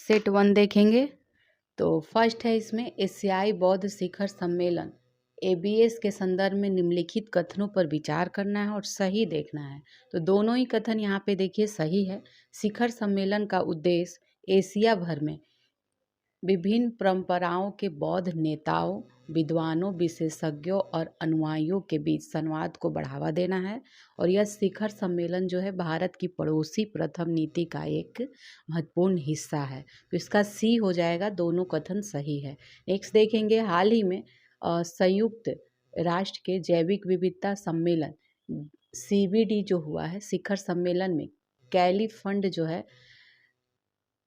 Set 1 देखेंगे तो first है इसमें एशियाई बौद्ध शिखर सम्मेलन एबीएस के संदर्भ में निम्नलिखित कथनों पर विचार करना है और सही देखना है। तो दोनों ही कथन यहाँ पे देखिए सही है। शिखर सम्मेलन का उद्देश्य एशिया भर में विभिन्न परंपराओं के बौद्ध नेताओं, विद्वानों, विशेषज्ञों और अनुयायियों के बीच संवाद को बढ़ावा देना है। और यह शिखर सम्मेलन जो है भारत की पड़ोसी प्रथम नीति का एक महत्वपूर्ण हिस्सा है। तो इसका सी हो जाएगा, दोनों कथन सही है। नेक्स्ट देखेंगे, हाल ही में संयुक्त राष्ट्र के जैविक विविधता सम्मेलन CBD जो हुआ है, शिखर सम्मेलन में कैली फंड जो है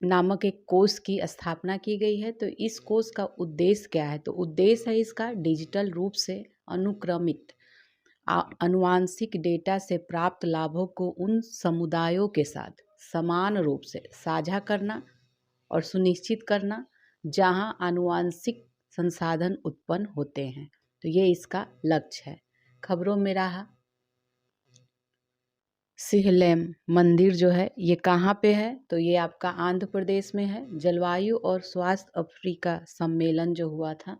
नामक एक कोष की स्थापना की गई है। तो इस कोष का उद्देश्य क्या है? तो उद्देश्य है इसका डिजिटल रूप से अनुक्रमित आनुवांशिक डेटा से प्राप्त लाभों को उन समुदायों के साथ समान रूप से साझा करना और सुनिश्चित करना जहां आनुवांशिक संसाधन उत्पन्न होते हैं। तो ये इसका लक्ष्य है। खबरों में रहा सिहलेम मंदिर जो है ये कहाँ पे है? तो ये आपका आंध्र प्रदेश में है। जलवायु और स्वास्थ्य अफ्रीका सम्मेलन जो हुआ था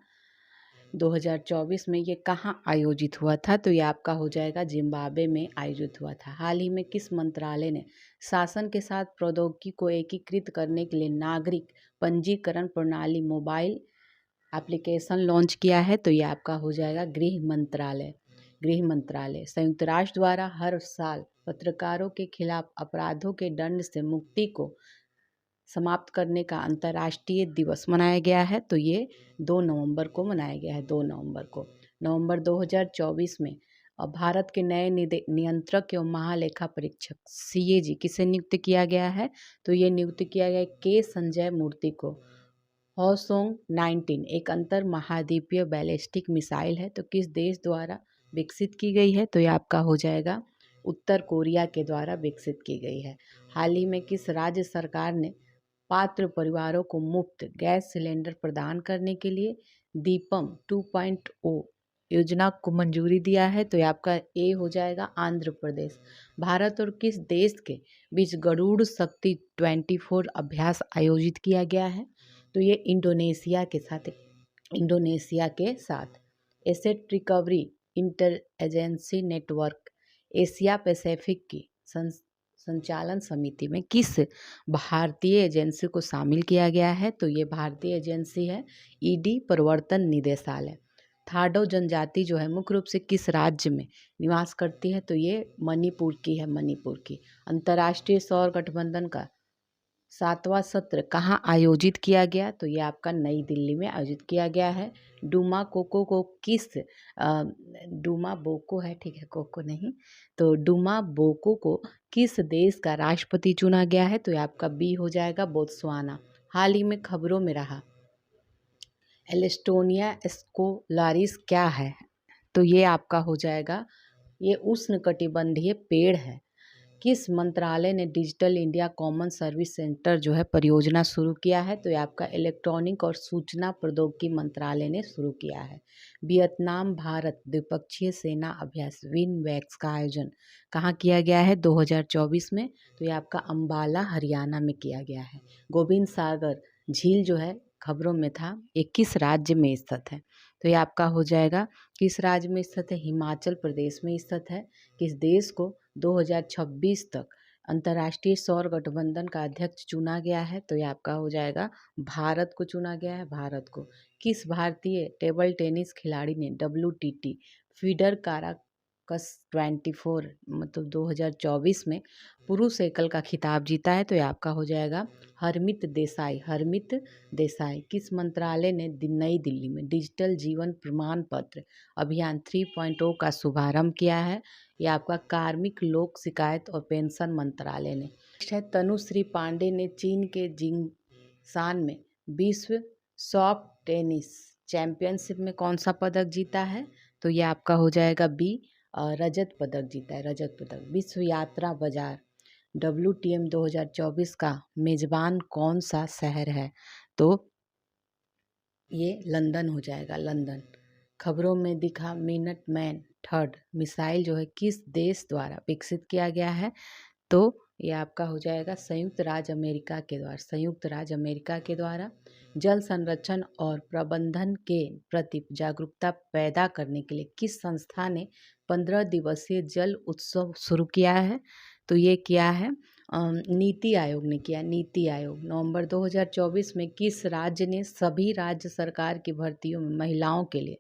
2024 में, ये कहाँ आयोजित हुआ था? तो ये आपका हो जाएगा जिम्बाब्वे में आयोजित हुआ था। हाल ही में किस मंत्रालय ने शासन के साथ प्रौद्योगिकी को एकीकृत करने के लिए नागरिक पंजीकरण प्रणाली मोबाइल एप्लीकेशन लॉन्च किया है? तो ये आपका हो जाएगा गृह मंत्रालय। गृह मंत्रालय संयुक्त राष्ट्र द्वारा हर साल पत्रकारों के खिलाफ अपराधों के दंड से मुक्ति को समाप्त करने का अंतर्राष्ट्रीय दिवस मनाया गया है। तो ये 2 नवंबर को मनाया गया है। 2 नवंबर को, नवंबर 2024 में भारत के नए नियंत्रक एवं महालेखा परीक्षक CAG किसे नियुक्त किया गया है? तो ये नियुक्त किया गया K संजय मूर्ति को। हॉसोंग 19 एक अंतर महाद्वीपीय बैलिस्टिक मिसाइल है। तो किस देश द्वारा विकसित की गई है? तो ये आपका हो जाएगा उत्तर कोरिया के द्वारा विकसित की गई है। हाल ही में किस राज्य सरकार ने पात्र परिवारों को मुफ्त गैस सिलेंडर प्रदान करने के लिए दीपम 2.0 योजना को मंजूरी दिया है? तो ये आपका ए हो जाएगा आंध्र प्रदेश। भारत और किस देश के बीच गरुड़ शक्ति 24 अभ्यास आयोजित किया गया है? तो ये इंडोनेशिया के साथ asset recovery inter agency network Asia Pacific की संचालन समिति में किस भारतीय एजेंसी को शामिल किया गया है? तो ये भारतीय एजेंसी है ED प्रवर्तन निदेशालय। थाडो जनजाति जो है मुख्य रूप से किस राज्य में निवास करती है? तो ये मणिपुर की है, मणिपुर की। अंतर्राष्ट्रीय सौर गठबंधन का 7वां सत्र कहाँ आयोजित किया गया? तो ये आपका नई दिल्ली में आयोजित किया गया है। डूमा कोको को किस डूमा बोको है, ठीक है, कोको नहीं, तो डूमा बोको को किस देश का राष्ट्रपति चुना गया है? तो ये आपका बी हो जाएगा बोत्सवाना। हाल ही में खबरों में रहा एलेस्टोनिया स्कोलारिस क्या है? तो ये आपका हो जाएगा, ये उष्णकटिबंधीय पेड़ है। किस मंत्रालय ने digital India common service centre जो है परियोजना शुरू किया है? तो ये आपका इलेक्ट्रॉनिक और सूचना प्रौद्योगिकी मंत्रालय ने शुरू किया है। वियतनाम भारत द्विपक्षीय सेना अभ्यास विनवैक्स का आयोजन कहाँ किया गया है? 2024 में। तो ये आपका अंबाला हरियाणा में किया गया है। गोविंद सागर झील जो है खबरों में था, ये किस राज्य में स्थित है? तो ये आपका हो जाएगा किस राज्य में स्थित है? हिमाचल प्रदेश में स्थित है। किस देश को 2026 तक अंतर्राष्ट्रीय सौर गठबंधन का अध्यक्ष चुना गया है? तो ये आपका हो जाएगा भारत को चुना गया है, भारत को। किस भारतीय टेबल टेनिस खिलाड़ी ने WTT फीडर काराकस 24 मतलब 2024 में पुरुष एकल का खिताब जीता है? तो ये आपका हो जाएगा हरमित देसाई। हरमित देसाई। किस मंत्रालय ने नई दिल्ली में डिजिटल जीवन प्रमाण पत्र अभियान 3.0 का शुभारंभ किया है? ये आपका कार्मिक लोक शिकायत और पेंशन मंत्रालय ने। तनुश्री पांडे ने चीन के जिंगशान में विश्व सॉफ्ट टेनिस चैंपियनशिप में कौन सा पदक जीता है? तो ये आपका हो जाएगा बी, रजत पदक जीता है, रजत पदक। विश्व यात्रा बाजार WTM 2024 का मेजबान कौन सा शहर है? तो ये लंदन हो जाएगा, लंदन। खबरों में दिखा मिनट मैन 3 मिसाइल जो है किस देश द्वारा विकसित किया गया है? तो ये आपका हो जाएगा संयुक्त राज्य अमेरिका के द्वारा, संयुक्त राज्य अमेरिका के द्वारा जल संरक्षण और प्रबंधन के प्रति जागरूकता पैदा करने के लिए किस संस्था ने 15 दिवसीय जल उत्सव शुरू किया है? तो ये किया है नीति आयोग ने किया। नीति आयोग नवंबर 2024 में किस राज्य ने सभी राज्य सरकार की भर्तियों में महिलाओं के लिए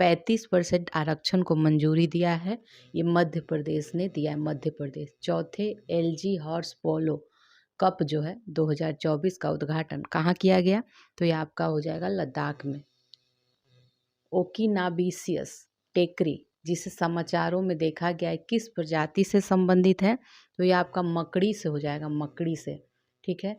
35% आरक्षण को मंजूरी दिया है? ये मध्य प्रदेश ने दिया है, मध्य प्रदेश। चौथे, एलजी हॉर्स पोलो कप जो है 2024 का उद्घाटन कहाँ किया गया? तो ये आपका हो जाएगा लद्दाख में। ओकिनाबिसियस टेकरी जिसे समाचारों में देखा गया है किस प्रजाति से संबंधित है? तो ये आपका मकड़ी से हो जाएगा, मकड़ी से। ठीक है।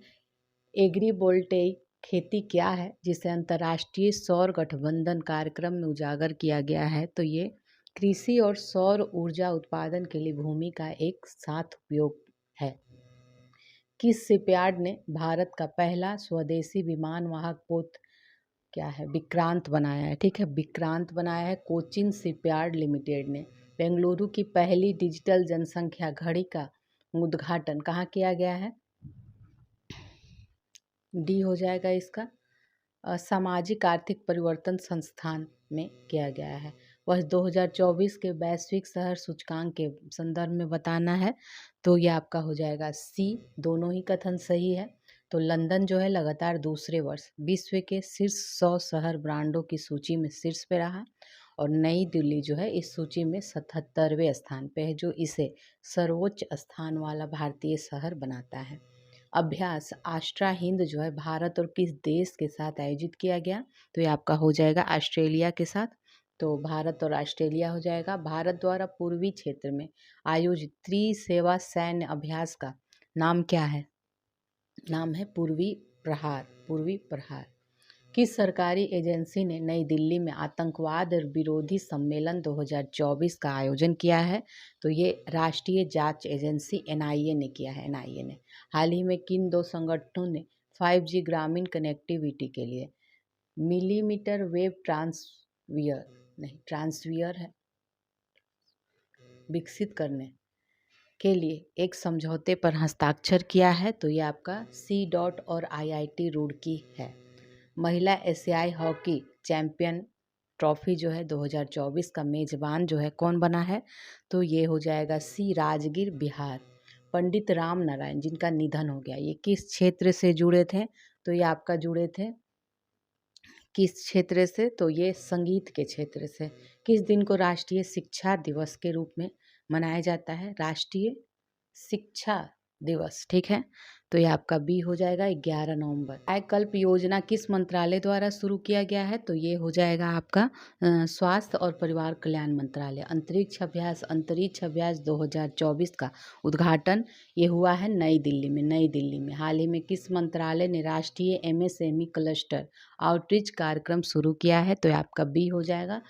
एग्रीवोल्टेइक खेती क्या है जिसे अंतर्राष्ट्रीय सौर गठबंधन कार्यक्रम में उजागर किया गया है? तो ये कृषि और सौर ऊर्जा उत्पादन के लिए भूमि का एक साथ उपयोग है। किस शिपयार्ड ने भारत का पहला स्वदेशी विमान वाहक पोत क्या है विक्रांत बनाया है? ठीक है, विक्रांत बनाया है कोचिन शिपयार्ड लिमिटेड ने। बेंगलुरु की पहली डिजिटल जनसंख्या घड़ी का उद्घाटन कहाँ किया गया है? डी हो जाएगा इसका सामाजिक आर्थिक परिवर्तन संस्थान में किया गया है। वर्ष 2024 के वैश्विक शहर सूचकांक के संदर्भ में बताना है, तो ये आपका हो जाएगा सी। दोनों ही कथन सही है। तो लंदन जो है लगातार दूसरे वर्ष विश्व के शीर्ष 100 शहर ब्रांडों की सूची में शीर्ष पे रहा और नई दिल्ली जो है इस सूची में 77वें स्थान पे है, जो इसे सर्वोच्च स्थान वाला भारतीय शहर बनाता है। अभ्यास आस्ट्रा हिंद जो है भारत और किस देश के साथ आयोजित किया गया? तो ये आपका हो जाएगा ऑस्ट्रेलिया के साथ। तो भारत और ऑस्ट्रेलिया हो जाएगा। भारत द्वारा पूर्वी क्षेत्र में आयोजित त्रिसेवा सैन्य अभ्यास का नाम क्या है? नाम है पूर्वी प्रहार, पूर्वी प्रहार। किस सरकारी एजेंसी ने नई दिल्ली में आतंकवाद और विरोधी सम्मेलन 2024 का आयोजन किया है? तो ये राष्ट्रीय जांच एजेंसी एनआईए ने किया है, एनआईए ने। हाल ही में किन दो संगठनों ने 5G ग्रामीण कनेक्टिविटी के लिए मिलीमीटर वेव ट्रांसवियर है विकसित करने के लिए एक समझौते पर हस्ताक्षर किया है? तो ये आपका सी डॉट और IIT रुड़की है। महिला एशियाई हॉकी चैंपियन ट्रॉफी जो है 2024 का मेजबान जो है कौन बना है? तो ये हो जाएगा सी राजगीर, बिहार। पंडित राम नारायण जिनका निधन हो गया, ये किस क्षेत्र से जुड़े थे? तो ये आपका जुड़े थे किस क्षेत्र से? तो ये संगीत के क्षेत्र से। किस दिन को राष्ट्रीय शिक्षा दिवस के रूप में मनाया जाता है? राष्ट्रीय शिक्षा दिवस। ठीक है, तो ये आपका बी हो जाएगा 11 नवंबर। कायाकल्प योजना किस मंत्रालय द्वारा शुरू किया गया है? तो ये हो जाएगा आपका स्वास्थ्य और परिवार कल्याण मंत्रालय। अंतरिक्ष अभ्यास 2024 का उद्घाटन ये हुआ है नई दिल्ली में, नई दिल्ली में। हाल ही में किस मंत्रालय ने राष्ट्रीय MSME क्लस्टर आउटरीच कार्यक्रम शुरू किया है? तो ये आपका बी हो जाएगा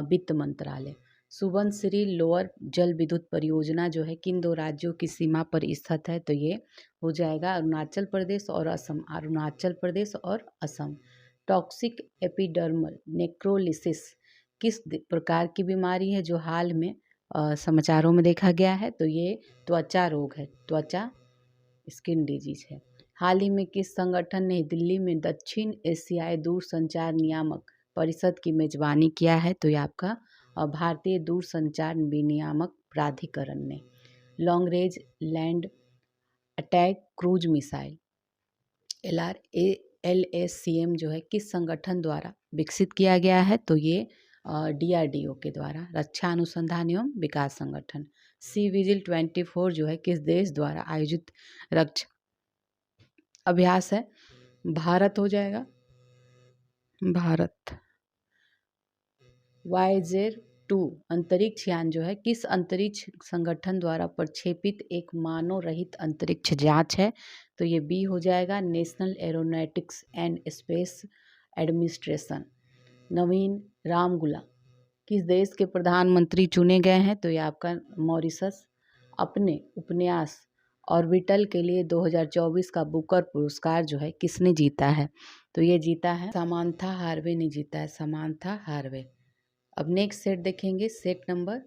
वित्त मंत्रालय। सुबनसिरी लोअर जल विद्युत परियोजना जो है किन दो राज्यों की सीमा पर स्थित है? तो ये हो जाएगा अरुणाचल प्रदेश और असम, अरुणाचल प्रदेश और असम। टॉक्सिक एपिडर्मल नेक्रोलिसिस किस प्रकार की बीमारी है जो हाल में समाचारों में देखा गया है? तो ये त्वचा रोग है, त्वचा स्किन डिजीज है। हाल ही में किस संगठन ने दिल्ली में दक्षिण एशियाई दूरसंचार नियामक परिषद की मेजबानी किया है? तो ये आपका भारतीय दूरसंचार विनियामक प्राधिकरण ने। Long range land attack cruise missile LRASCM जो है किस संगठन द्वारा विकसित किया गया है? तो ये DRDO के द्वारा, रक्षा अनुसंधान एवं विकास संगठन। सी विजिल 24 जो है किस देश द्वारा आयोजित रक्षा अभ्यास है? भारत हो जाएगा, भारत। वाइजेर 2 अंतरिक्ष यान जो है किस अंतरिक्ष संगठन द्वारा प्रक्षेपित एक मानव रहित अंतरिक्ष जांच है? तो ये बी हो जाएगा National Aeronautics and Space Administration. Navin Ramgoolam किस देश के प्रधानमंत्री चुने गए हैं? तो ये आपका मॉरिशस। अपने उपन्यास ऑर्बिटल के लिए 2024 का बुकर पुरस्कार जो है किसने जीता है? तो ये जीता है समांथा हार्वे ने जीता है, समांथा हार्वे। अब नेक्स्ट सेट देखेंगे, सेट नंबर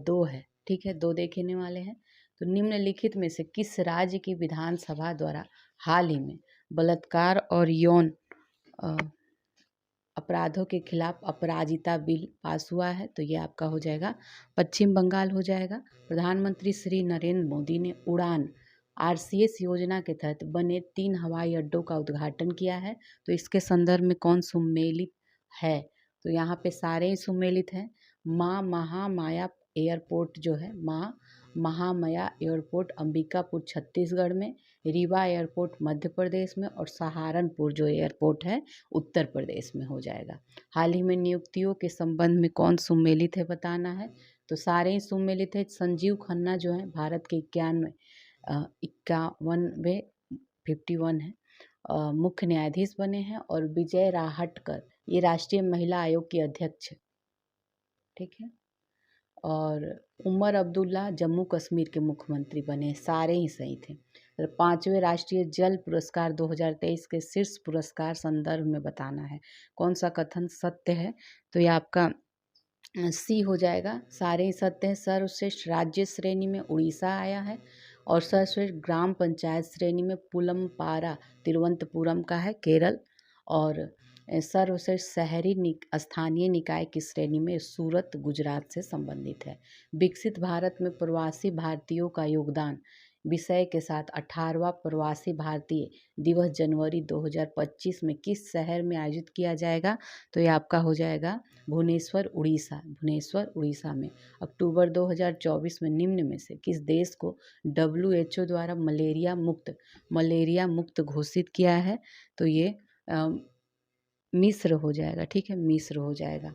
2 है। ठीक है, 2 देखने वाले हैं। तो निम्नलिखित में से किस राज्य की विधानसभा द्वारा हाल ही में बलात्कार और यौन अपराधों के खिलाफ अपराजिता बिल पास हुआ है? तो ये आपका हो जाएगा पश्चिम बंगाल हो जाएगा। प्रधानमंत्री श्री नरेंद्र मोदी ने उड़ान आरसीएस योजना के तहत बने 3 हवाई अड्डों का उद्घाटन किया है। तो इसके संदर्भ में कौन सम्मिलित है? तो यहाँ पे सारे ही सम्मिलित हैं। माँ महामाया एयरपोर्ट जो है, माँ महामाया एयरपोर्ट अंबिकापुर छत्तीसगढ़ में, रीवा एयरपोर्ट मध्य प्रदेश में और सहारनपुर जो एयरपोर्ट है उत्तर प्रदेश में हो जाएगा। हाल ही में नियुक्तियों के संबंध में कौन सम्मिलित है बताना है। तो सारे ही सम्मिलित है। संजीव खन्ना जो है भारत के 51वें 51 है मुख्य न्यायाधीश बने हैं, और विजय राहटकर ये राष्ट्रीय महिला आयोग की अध्यक्ष, ठीक है, और उमर अब्दुल्ला जम्मू कश्मीर के मुख्यमंत्री बने। सारे ही सही थे। 5वें राष्ट्रीय जल पुरस्कार 2023 के शीर्ष पुरस्कार संदर्भ में बताना है। कौन सा कथन सत्य है? तो ये आपका सी हो जाएगा। सारे ही सत्य हैं। सर्वश्रेष्ठ राज्य श्रेणी में उड़ीसा आया है, और सर्वश्रेष्ठ ग्राम पंचायत श्रेणी में पुलमपारा तिरुवनंतपुरम का है, केरल, और सर्वश्रेष्ठ शहरी स्थानीय निकाय की श्रेणी में सूरत गुजरात से संबंधित है। विकसित भारत में प्रवासी भारतीयों का योगदान विषय के साथ 18वां प्रवासी भारतीय दिवस जनवरी 2025 में किस शहर में आयोजित किया जाएगा? तो ये आपका हो जाएगा भुवनेश्वर उड़ीसा। भुवनेश्वर उड़ीसा में। अक्टूबर 2024 में निम्न में से किस देश को WHO द्वारा मलेरिया मुक्त घोषित किया है? तो ये मिस्र हो जाएगा, ठीक है, मिस्र हो जाएगा।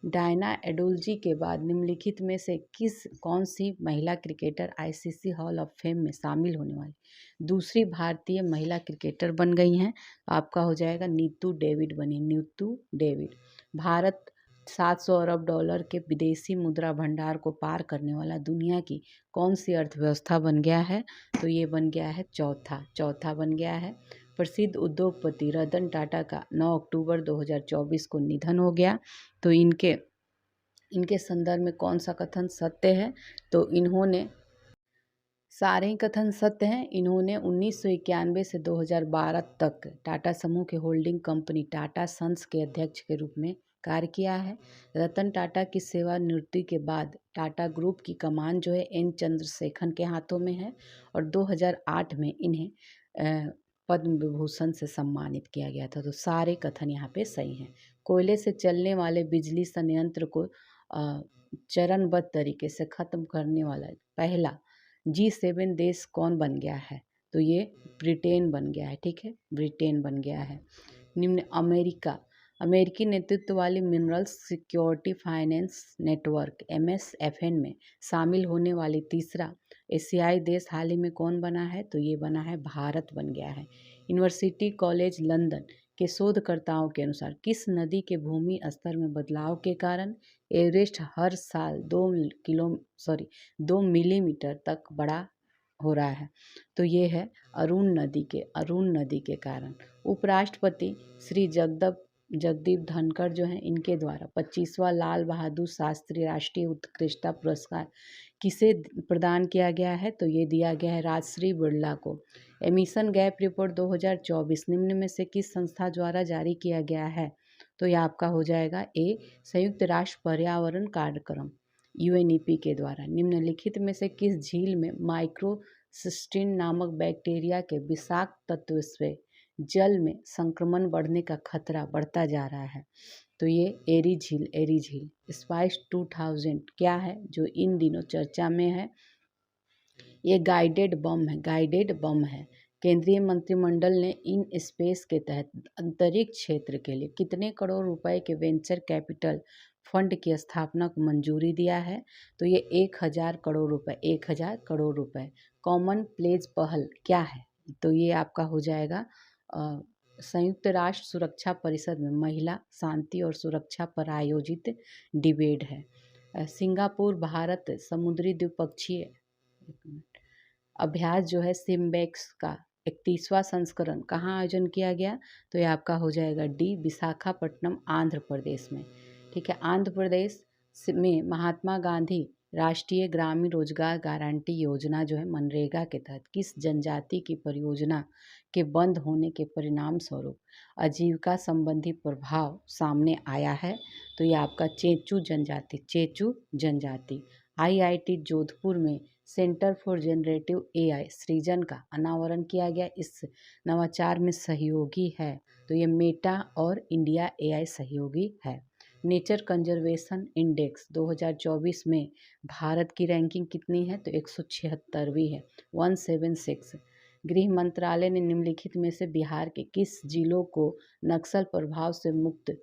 डायना एडुल्जी के बाद निम्नलिखित में से कौन सी महिला cricketer ICC hall of fame में शामिल होने वाली दूसरी भारतीय महिला क्रिकेटर बन गई हैं? तो आपका हो जाएगा नीतू डेविड बनी। नीतू डेविड। भारत $700 अरब के विदेशी मुद्रा भंडार को पार करने वाला दुनिया की कौन सी अर्थव्यवस्था बन गया है? तो ये बन गया है चौथा बन गया है। प्रसिद्ध उद्योगपति रतन टाटा का 9 अक्टूबर 2024 को निधन हो गया। तो इनके संदर्भ में कौन सा कथन सत्य है? तो इन्होंने सारे ही कथन सत्य हैं। इन्होंने 1991 से 2012 तक टाटा समूह के होल्डिंग कंपनी टाटा सन्स के अध्यक्ष के रूप में कार्य किया है। रतन टाटा की सेवानिवृत्ति के बाद टाटा ग्रुप की कमान जो है एन चंद्रशेखर के हाथों में है, और 2008 में इन्हें पद्म विभूषण से सम्मानित किया गया था। तो सारे कथन यहाँ पे सही हैं। कोयले से चलने वाले बिजली संयंत्र को चरणबद्ध तरीके से खत्म करने वाला पहला G7 देश कौन बन गया है? तो ये ब्रिटेन बन गया है, ठीक है, ब्रिटेन बन गया है। निम्न अमेरिकी नेतृत्व वाली minerals security finance network MSFN में शामिल होने वाली तीसरा एशियाई देश हाल ही में कौन बना है? तो ये बना है भारत बन गया है। यूनिवर्सिटी कॉलेज लंदन के शोधकर्ताओं के अनुसार किस नदी के भूमि स्तर में बदलाव के कारण एवरेस्ट हर साल 2 मिलीमीटर तक बड़ा हो रहा है? तो ये है अरुण नदी के कारण। उपराष्ट्रपति श्री जगदीप धनखड़ जो हैं, इनके द्वारा 25वां लाल बहादुर शास्त्री राष्ट्रीय उत्कृष्टता पुरस्कार किसे प्रदान किया गया है? तो ये दिया गया है राजश्री बिरला को। एमिशन गैप रिपोर्ट 2024 निम्न में से किस संस्था द्वारा जारी किया गया है? तो यह आपका हो जाएगा ए संयुक्त राष्ट्र पर्यावरण कार्यक्रम UNEP के द्वारा। निम्नलिखित में से किस झील में माइक्रोसिस्टीन नामक बैक्टीरिया के विषाक्त तत्व से जल में संक्रमण बढ़ने का खतरा बढ़ता जा रहा है? तो ये एरी झील स्पाइस 2000 क्या है जो इन दिनों चर्चा में है? ये गाइडेड बम है। केंद्रीय मंत्रिमंडल ने इन स्पेस के तहत अंतरिक्ष क्षेत्र के लिए कितने करोड़ रुपए के वेंचर कैपिटल फंड की स्थापना को मंजूरी दिया है? तो ये 1000 करोड़ रुपए। कॉमन प्लेज पहल क्या है? तो ये आपका हो जाएगा संयुक्त राष्ट्र सुरक्षा परिषद में महिला शांति और सुरक्षा पर आयोजित डिबेट है। सिंगापुर भारत समुद्री द्विपक्षीय अभ्यास जो है सिम्बेक्स का 31वां संस्करण कहाँ आयोजन किया गया? तो ये आपका हो जाएगा डी विशाखापट्टनम आंध्र प्रदेश में, ठीक है। आंध्र प्रदेश में महात्मा गांधी राष्ट्रीय ग्रामीण रोजगार गारंटी योजना जो है मनरेगा के तहत किस जनजाति की परियोजना के बंद होने के परिणाम स्वरूप आजीविका संबंधी प्रभाव सामने आया है? तो ये आपका चेचू जनजाति। आईआईटी जोधपुर में सेंटर फॉर जनरेटिव एआई सृजन का अनावरण किया गया। इस नवाचार में सहयोगी है तो ये मेटा और इंडिया एआई सहयोगी है। नेचर कंजर्वेशन इंडेक्स 2024 में भारत की रैंकिंग कितनी है? तो 176वीं है, 176। गृह मंत्रालय ने निम्नलिखित में से बिहार के किस जिलों को नक्सल प्रभाव से मुक्त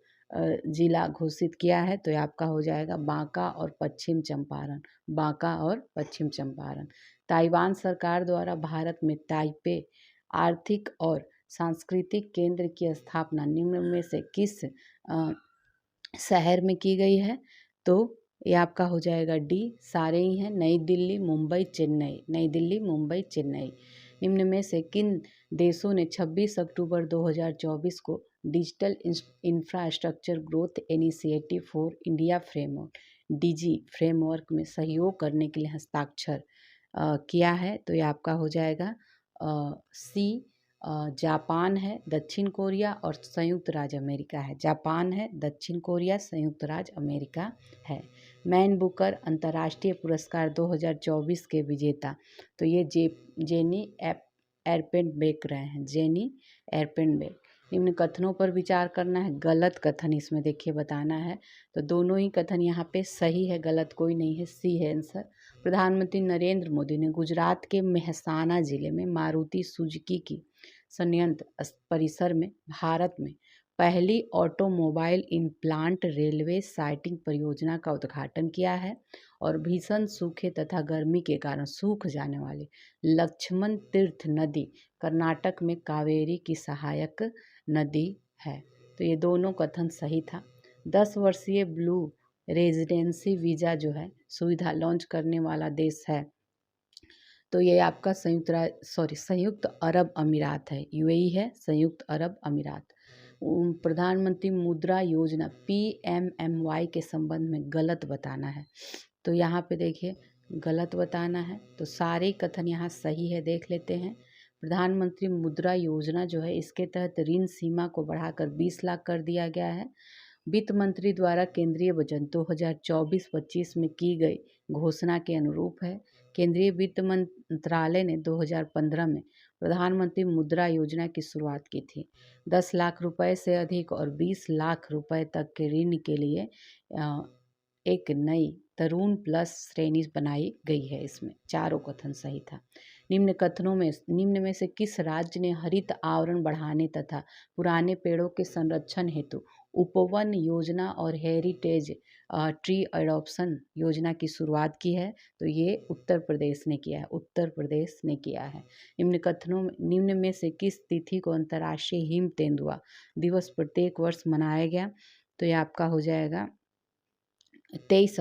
जिला घोषित किया है? तो ये आपका हो जाएगा बांका और पश्चिम चंपारण। बांका और पश्चिम चंपारण। ताइवान सरकार द्वारा भारत में ताइपे आर्थिक और सांस्कृतिक केंद्र की स्थापना निम्न में से किस शहर में की गई है? तो ये आपका हो जाएगा डी, सारे ही हैं, नई दिल्ली, मुंबई, चेन्नई। नई दिल्ली, मुंबई, चेन्नई। निम्न में से किन देशों ने 26 अक्टूबर 2024 को digital infrastructure growth initiative for India framework DG framework में सहयोग करने के लिए हस्ताक्षर किया है? तो ये आपका हो जाएगा सी, जापान है, दक्षिण कोरिया और संयुक्त राज्य अमेरिका है। जापान है, दक्षिण कोरिया, संयुक्त राज्य अमेरिका है। मैन बुकर अंतर्राष्ट्रीय पुरस्कार 2024 के विजेता तो ये जेनी एर्पेनबेक रहे हैं, जेनी एर्पेनबेक। निम्न कथनों पर विचार करना है। गलत कथन इसमें देखिए बताना है, तो दोनों ही कथन यहाँ पे सही है, गलत कोई नहीं है, सी है आंसर। प्रधानमंत्री नरेंद्र मोदी ने गुजरात के मेहसाना जिले में मारुति सुजुकी की संयंत्र परिसर में भारत में पहली ऑटोमोबाइल इम्प्लांट रेलवे साइटिंग परियोजना का उद्घाटन किया है और भीषण सूखे तथा गर्मी के कारण सूख जाने वाली लक्ष्मण तीर्थ नदी कर्नाटक में कावेरी की सहायक नदी है। तो ये दोनों कथन सही था। 10 वर्षीय ब्लू रेजिडेंसी वीज़ा जो है सुविधा लॉन्च करने वाला देश है तो ये आपका संयुक्त अरब अमीरात है, यूएई है, संयुक्त अरब अमीरात। प्रधानमंत्री मुद्रा योजना PMMY के संबंध में गलत बताना है। तो यहाँ पे देखिए गलत बताना है, तो सारे कथन यहाँ सही है, देख लेते हैं। प्रधानमंत्री मुद्रा योजना जो है इसके तहत ऋण सीमा को बढ़ाकर 20 लाख कर दिया गया है। वित्त मंत्री द्वारा केंद्रीय बजट 2024-25 में की गई घोषणा के अनुरूप है। केंद्रीय वित्त मंत्रालय ने 2015 में प्रधानमंत्री मुद्रा योजना की शुरुआत की थी। 10 लाख रुपए से अधिक और 20 लाख रुपए तक के ऋण के लिए एक नई तरुण प्लस श्रेणी बनाई गई है। इसमें चारों कथन सही था। निम्न में से किस राज्य ने हरित आवरण बढ़ाने तथा पुराने पेड़ों के संरक्षण हेतु उपवन योजना और हेरिटेज ट्री एडॉप्शन योजना की शुरुआत की है? तो ये उत्तर प्रदेश ने किया है, उत्तर प्रदेश ने किया है। निम्न में से किस तिथि को अंतर्राष्ट्रीय हिम तेंदुआ दिवस प्रत्येक वर्ष मनाया गया? तो ये आपका हो जाएगा 23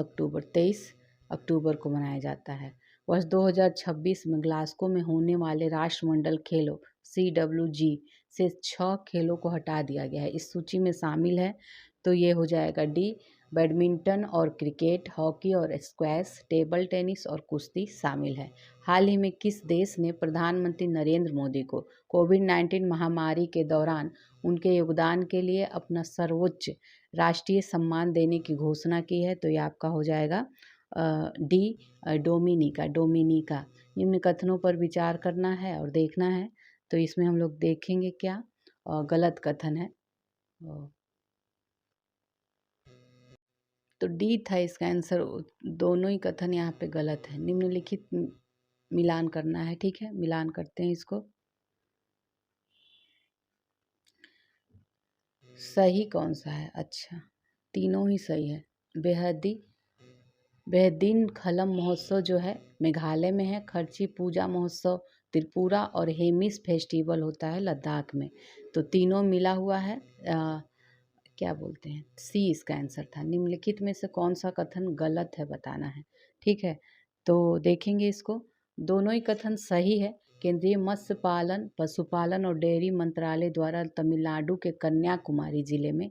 अक्टूबर को मनाया जाता है। वर्ष 2026 में ग्लासगो में होने वाले राष्ट्रमंडल खेलों CWG से 6 खेलों को हटा दिया गया है। इस सूची में शामिल है तो ये हो जाएगा डी, बैडमिंटन और क्रिकेट, हॉकी और स्क्वैश, टेबल टेनिस और कुश्ती शामिल है। हाल ही में किस देश ने प्रधानमंत्री नरेंद्र मोदी को कोविड-19 महामारी के दौरान उनके योगदान के लिए अपना सर्वोच्च राष्ट्रीय सम्मान देने की घोषणा की है? तो ये आपका हो जाएगा डी, डोमिनिका। निम्न कथनों पर विचार करना है और देखना है, तो इसमें हम लोग देखेंगे क्या गलत कथन है। तो डी था इसका आंसर। दोनों ही कथन यहाँ पे गलत है। निम्नलिखित मिलान करना है, ठीक है, मिलान करते हैं इसको। सही कौन सा है? अच्छा, तीनों ही सही है। बेहदीन खलम महोत्सव जो है मेघालय में है। खर्ची पूजा महोत्सव त्रिपुरा और हेमिस फेस्टिवल होता है लद्दाख में। तो तीनों मिला हुआ है। क्या बोलते हैं, सी इसका आंसर था। निम्नलिखित में से कौन सा कथन गलत है बताना है, ठीक है। तो देखेंगे इसको, दोनों ही कथन सही है। केंद्रीय मत्स्य पालन, पशुपालन और डेयरी मंत्रालय द्वारा तमिलनाडु के कन्याकुमारी जिले में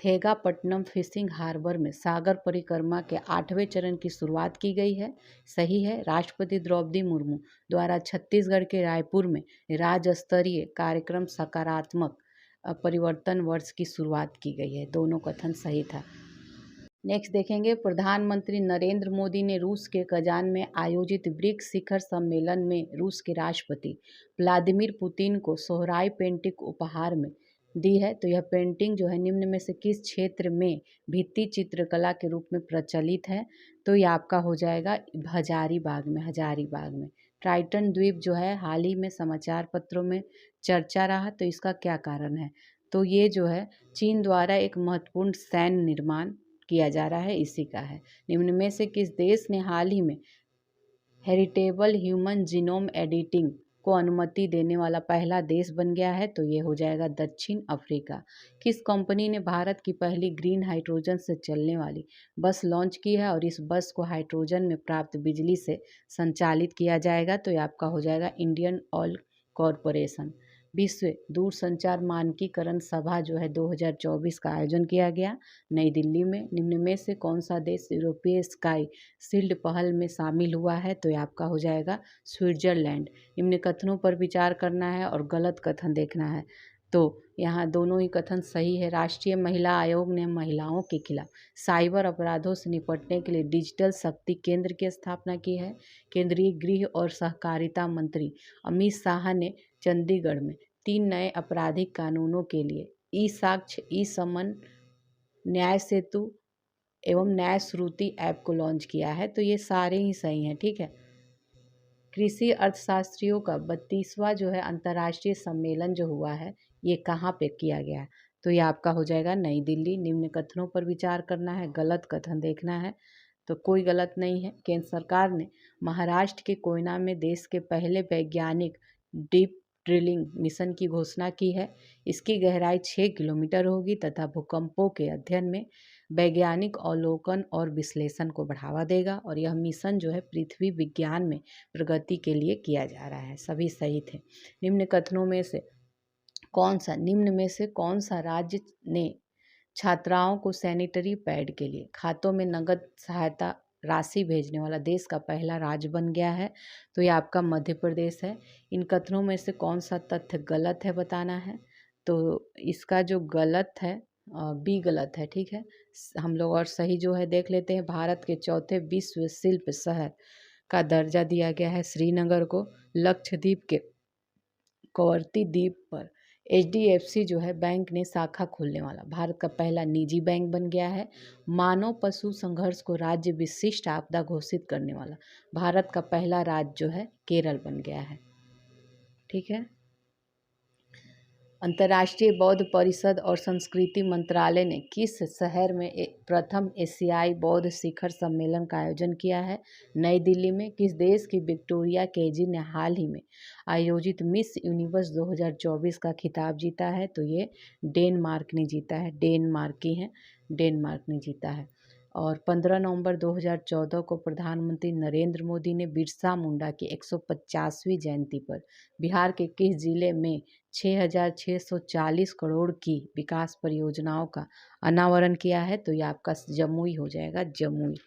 थेगापट्टनम फिशिंग हार्बर में सागर परिक्रमा के 8वें चरण की शुरुआत की गई है। सही है। राष्ट्रपति द्रौपदी मुर्मू द्वारा छत्तीसगढ़ के रायपुर में राज्य स्तरीय कार्यक्रम सकारात्मक परिवर्तन वर्ष की शुरुआत की गई है। दोनों कथन सही था। नेक्स्ट देखेंगे, प्रधानमंत्री नरेंद्र मोदी ने रूस के कजान में आयोजित ब्रिक्स शिखर सम्मेलन में रूस के राष्ट्रपति व्लादिमीर पुतिन को सोहराई पेंटिंग उपहार में दी है। तो यह पेंटिंग जो है निम्न में से किस क्षेत्र में भित्ति चित्रकला के रूप में प्रचलित है? तो ये आपका हो जाएगा हजारीबाग में। हजारीबाग में ट्राइटन द्वीप जो है हाल ही में समाचार पत्रों में चर्चा रहा, तो इसका क्या कारण है? तो ये जो है चीन द्वारा एक महत्वपूर्ण सैन्य निर्माण किया जा रहा है, इसी का है। निम्न में से किस देश ने हाल ही में हेरिटेबल ह्यूमन जीनोम एडिटिंग को अनुमति देने वाला पहला देश बन गया है? तो ये हो जाएगा दक्षिण अफ्रीका। किस कंपनी ने भारत की पहली ग्रीन हाइड्रोजन से चलने वाली बस लॉन्च की है और इस बस को हाइड्रोजन में प्राप्त बिजली से संचालित किया जाएगा? तो ये आपका हो जाएगा इंडियन ऑयल कॉरपोरेशन। विश्व दूरसंचार मानकीकरण सभा जो है 2024 का आयोजन किया गया नई दिल्ली में। निम्न में से कौन सा देश यूरोपीय स्काई शील्ड पहल में शामिल हुआ है? तो ये आपका हो जाएगा स्विट्जरलैंड। निम्न कथनों पर विचार करना है और गलत कथन देखना है। तो यहाँ दोनों ही कथन सही है। राष्ट्रीय महिला आयोग ने महिलाओं के खिलाफ साइबर अपराधों से निपटने के लिए डिजिटल शक्ति केंद्र की स्थापना की है। केंद्रीय गृह और सहकारिता मंत्री अमित शाह ने चंडीगढ़ में 3 नए आपराधिक कानूनों के लिए ई साक्ष्य, ई समन, न्याय सेतु एवं न्याय श्रुति ऐप को लॉन्च किया है। तो ये सारे ही सही हैं, ठीक है। कृषि अर्थशास्त्रियों का 32वां जो है अंतर्राष्ट्रीय सम्मेलन जो हुआ है ये कहाँ पे किया गया है? तो ये आपका हो जाएगा नई दिल्ली। निम्न कथनों पर विचार करना है, गलत कथन देखना है। तो कोई गलत नहीं है। केंद्र सरकार ने महाराष्ट्र के कोयना में देश के पहले वैज्ञानिक डीप ड्रिलिंग मिशन की घोषणा की है। इसकी गहराई 6 किलोमीटर होगी तथा भूकंपों के अध्ययन में वैज्ञानिक अवलोकन और विश्लेषण को बढ़ावा देगा और यह मिशन जो है पृथ्वी विज्ञान में प्रगति के लिए किया जा रहा है। सभी सही थे। निम्न कथनों में से कौन सा राज्य ने छात्राओं को सैनिटरी पैड के लिए खातों में नगद सहायता राशि भेजने वाला देश का पहला राज्य बन गया है? तो ये आपका मध्य प्रदेश है। इन कथनों में से कौन सा तथ्य गलत है बताना है। तो इसका जो गलत है बी गलत है, ठीक है। हम लोग और सही जो है देख लेते हैं। भारत के चौथे विश्व शिल्प शहर का दर्जा दिया गया है श्रीनगर को। लक्षद्वीप के कवरत्ती द्वीप पर HDFC जो है बैंक ने शाखा खोलने वाला भारत का पहला निजी बैंक बन गया है। मानव पशु संघर्ष को राज्य विशिष्ट आपदा घोषित करने वाला भारत का पहला राज्य जो है केरल बन गया है, ठीक है। अंतर्राष्ट्रीय बौद्ध परिषद और संस्कृति मंत्रालय ने किस शहर में प्रथम एशियाई बौद्ध शिखर सम्मेलन का आयोजन किया है? नई दिल्ली में। किस देश की विक्टोरिया केजी ने हाल ही में आयोजित मिस यूनिवर्स 2024 का खिताब जीता है? तो ये डेनमार्क ने जीता है। डेनमार्क की हैं, डेनमार्क ने जीता है। और 15 नवंबर 2014 को प्रधानमंत्री नरेंद्र मोदी ने बिरसा मुंडा की 150वीं जयंती पर बिहार के किस जिले में 6,640 करोड़ की विकास परियोजनाओं का अनावरण किया है? तो ये आपका जमुई हो जाएगा, जमुई।